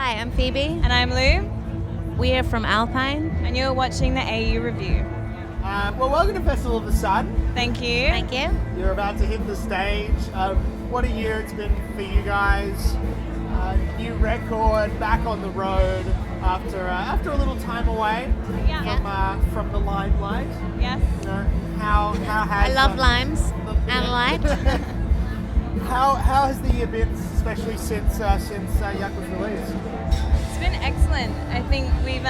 Hi, I'm Phoebe. And I'm Lou, We are from Alpine. and you're watching the AU Review. Well, welcome to Festival of the Sun. Thank you. Thank you. You're about to hit the stage. What a year it's been for you guys. New record, back on the road after a little time away from the limelight. Yes. How has I love limes and light. How has the year been, especially since Yuck was released? It's been excellent. I think we've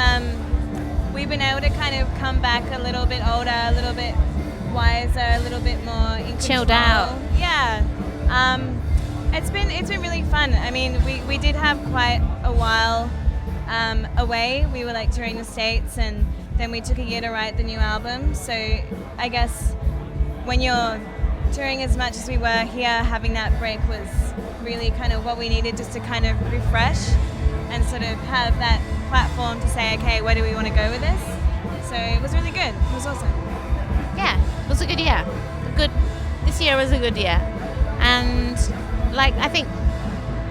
been able to kind of come back a little bit older, a little bit wiser, a little bit more in Chilled control. out. Yeah. It's been really fun. I mean, we did have quite a while away. We were like touring the States, and then we took a year to write the new album. So I guess when you're touring as much as we were here, having that break was really kind of what we needed, just to kind of refresh and sort of have that platform to say, okay, where do we want to go with this? So it was really good. It was awesome. Yeah, it was a good year. This year was a good year. And I think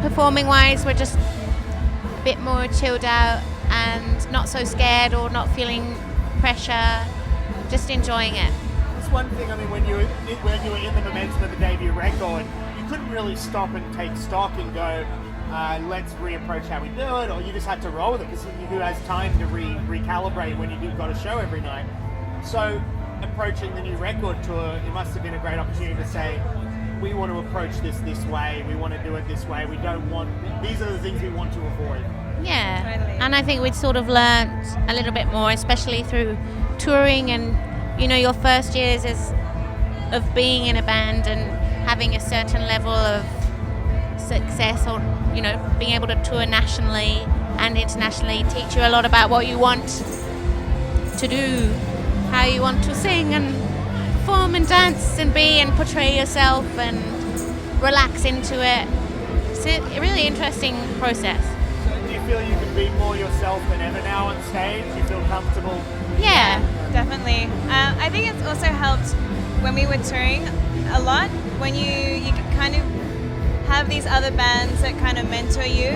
performing wise, we're just a bit more chilled out and not so scared or not feeling pressure, just enjoying it. It's one thing. I mean, when you were in the momentum of the debut record, you couldn't really stop and take stock and go, let's reapproach how we do it, or you just had to roll with it because who has time to recalibrate when you've got a show every night. So approaching the new record tour, it must have been a great opportunity to say, we want to approach this way, we want to do it this way, these are the things we want to avoid. Yeah, Totally. and I think we'd sort of learnt a little bit more, especially through touring and, your first years of being in a band and having a certain level of success, or, being able to tour nationally and internationally teach you a lot about what you want to do, how you want to sing and perform and dance and be and portray yourself and relax into it. It's a really interesting process. So do you feel you can be more yourself than ever now on stage? Do you feel comfortable? Yeah. Definitely. I think it's also helped when we were touring a lot, when you kind of have these other bands that kind of mentor you.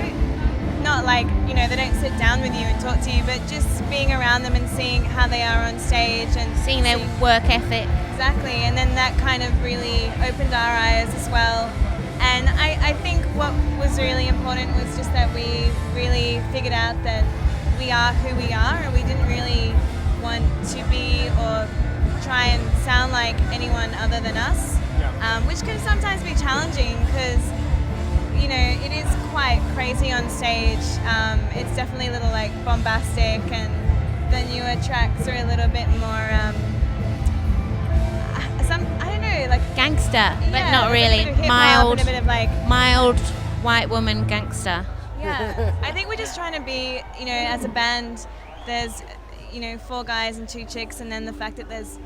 Not like, they don't sit down with you and talk to you, but just being around them and seeing how they are on stage and Seeing their work ethic. Exactly, and then that kind of really opened our eyes as well. And I think what was really important was just that we really figured out that we are who we are, and we didn't really want to be or try and sound like anyone other than us, which can sometimes be challenging because it is quite crazy on stage. It's definitely a little bombastic, and the newer tracks are a little bit more Gangster, but yeah, not with a really. bit of hip-hop Mild, and a bit of mild white woman gangster. yeah. I think we're just trying to be, as a band, there's 4 guys and 2 chicks, and then the fact that there's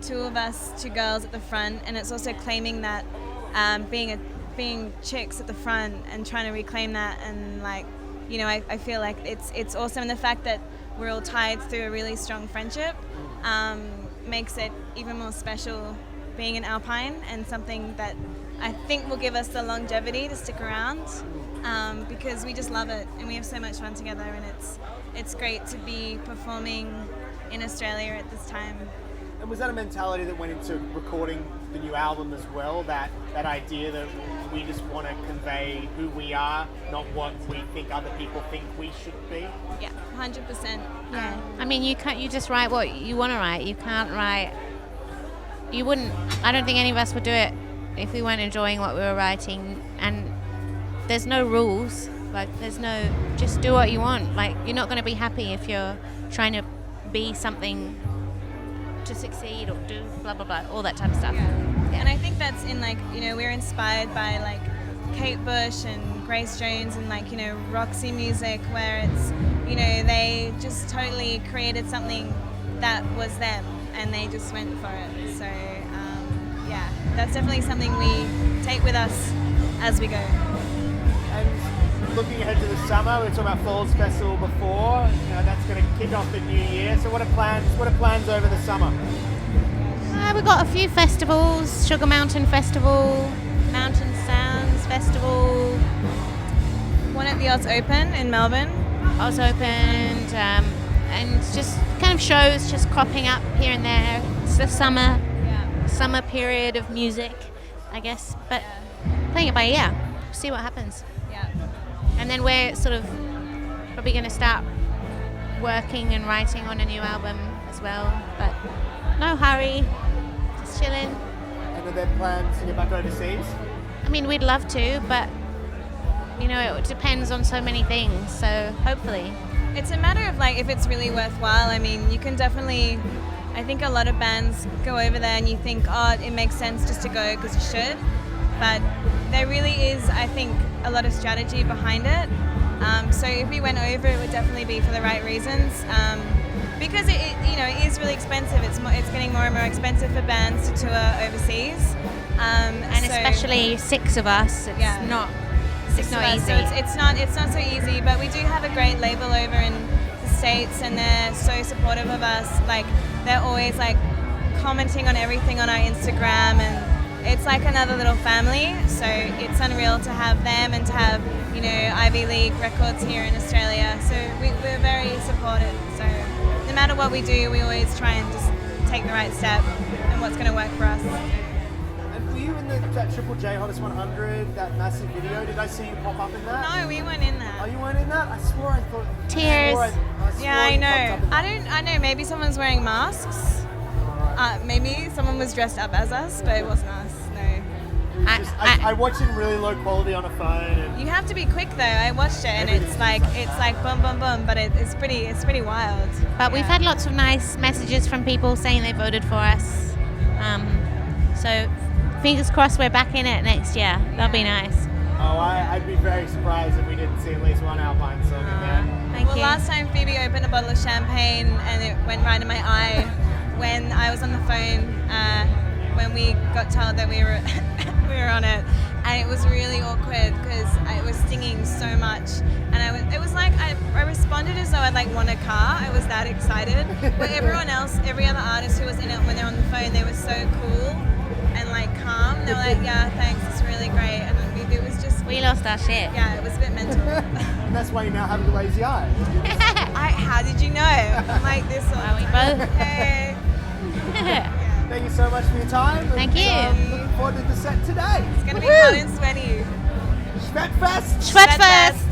2 of us, 2 girls at the front, and it's also claiming that being chicks at the front and trying to reclaim that, and I feel like it's awesome, and the fact that we're all tied through a really strong friendship makes it even more special being an Alpine, and something that I think will give us the longevity to stick around, because we just love it and we have so much fun together, and it's great to be performing in Australia at this time. And was that a mentality that went into recording the new album as well? That idea that we just want to convey who we are, not what we think other people think we should be? Yeah, 100%. Yeah. I mean, you just write what you want to write. You can't write. You wouldn't. I don't think any of us would do it if we weren't enjoying what we were writing. And there's no rules. There's no. Just do what you want. You're not going to be happy if you're trying to be something to succeed or do blah blah blah, all that type of stuff. Yeah. And I think that's in we're inspired by Kate Bush and Grace Jones and Roxy music, where it's they just totally created something that was them and they just went for it. So that's definitely something we take with us as we go. And looking ahead to the summer, we were talking about Falls Festival before. That's going to kick off the new year. So what are plans over the summer? We've got a few festivals: Sugar Mountain Festival, Mountain Sounds Festival. One at the Oz Open in Melbourne. Oz opened, and just kind of shows just cropping up here and there. It's the summer period of music, I guess, but playing it by ear, see what happens. Yeah. And then we're sort of probably going to start working and writing on a new album as well, but no hurry, just chilling. And are there plans to get back overseas? I mean, we'd love to, but you know, it depends on so many things, so hopefully. It's a matter of like if it's really worthwhile. I mean, you can definitely, I think a lot of bands go over there and you think, oh, it makes sense just to go because you should, but there really is, I think, a lot of strategy behind it. So if we went over, it would definitely be for the right reasons, because it is really expensive. It's getting more and more expensive for bands to tour overseas, and especially 6 of us. It's not easy. So it's not so easy, but we do have a great label over in the States, and they're so supportive of us. Like, they're always like commenting on everything on our Instagram, and it's like another little family. So it's unreal to have them and to have, you know, Ivy League records here in Australia. So we're very supported. So no matter what we do, we always try and just take the right step and what's going to work for us. And were you in that Triple J Hottest 100, that massive video? Did I see you pop up in that? No, we weren't in that. Oh, you weren't in that? I swore I thought. Tears. Yeah, I know. I know. Maybe someone's wearing masks. Maybe someone was dressed up as us, but it wasn't us. No. I watched it in really low quality on a phone. And You have to be quick though. I watched it, and it's like boom, boom, boom. But it's pretty wild. But we've had lots of nice messages from people saying they voted for us. So fingers crossed we're back in it next year. That'll be nice. Oh, I'd be very surprised if we didn't see at least one Alpine song in there. Thank Well, you. last time Phoebe opened a bottle of champagne, and it went right in my eye when I was on the phone when we got told that we were we were on it, and it was really awkward because it was stinging so much, and it was like I responded as though I'd like won a car. I was that excited. But everyone else, every other artist who was in it when they were on the phone, they were so cool and like calm. They were like, yeah, thanks, it's really great. And it was just, We lost our shit. yeah, it was a bit mental. And that's why you now have a lazy eye. How did you know? I'm like this one. Well, we both. Hey. Thank you so much for your time. Thank you. Looking forward to the set today. It's gonna be hot and sweaty. Schmetfest! Schwedfest!